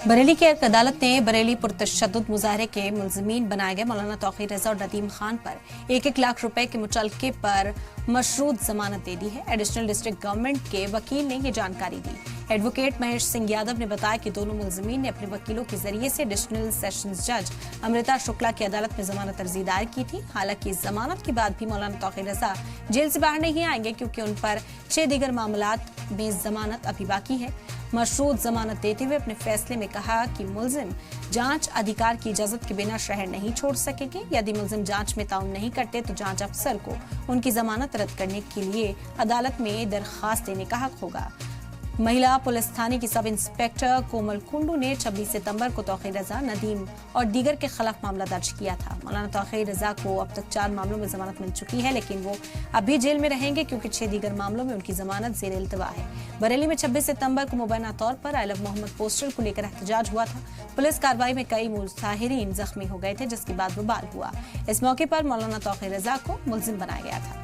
बरेली की एक अदालत ने बरेली पुरतशद्दुद मुजाहरे के मुलजमीन बनाए गए मौलाना तौकीर रजा और नदीम खान पर 1-1 लाख रुपए के मुचलके पर मशरूत जमानत दे दी है। एडिशनल डिस्ट्रिक्ट गवर्नमेंट के वकील ने ये जानकारी दी। एडवोकेट महेश सिंह यादव ने बताया कि दोनों मुलजमीन ने अपने वकीलों के जरिए से एडिशनल सेशंस जज अमृता शुक्ला की अदालत में जमानत अर्जी दायर की थी। हालांकि जमानत के बाद भी मौलाना तौकीर रजा जेल से बाहर नहीं आएंगे क्योंकि उन पर 6 दीगर मामलात में जमानत अभी बाकी है। मशरूत जमानत देते हुए अपने फैसले में कहा कि मुलजिम जांच अधिकार की इजाजत के बिना शहर नहीं छोड़ सकेंगे। यदि मुलजिम जांच में ताउन नहीं करते तो जांच अफसर को उनकी जमानत रद्द करने के लिए अदालत में दरखास्त देने का हक होगा। महिला पुलिस थाने की सब इंस्पेक्टर कोमल कुंडू ने 26 सितंबर को तौकीर रजा, नदीम और दीगर के खिलाफ मामला दर्ज किया था। मौलाना तौकीर रजा को अब तक 4 मामलों में जमानत मिल चुकी है, लेकिन वो अभी जेल में रहेंगे क्योंकि 6 दीगर मामलों में उनकी जमानत जेर इल्तवा है। बरेली में 26 सितंबर को मुबैना तौर पर आई लव मोहम्मद पोस्टर को लेकर एहतजाज हुआ था। पुलिस कार्रवाई में कई मुजाहिरीन जख्मी हो गए थे, जिसके बाद बवाल हुआ। इस मौके पर मौलाना तौकीर रजा को मुलजिम बनाया गया था।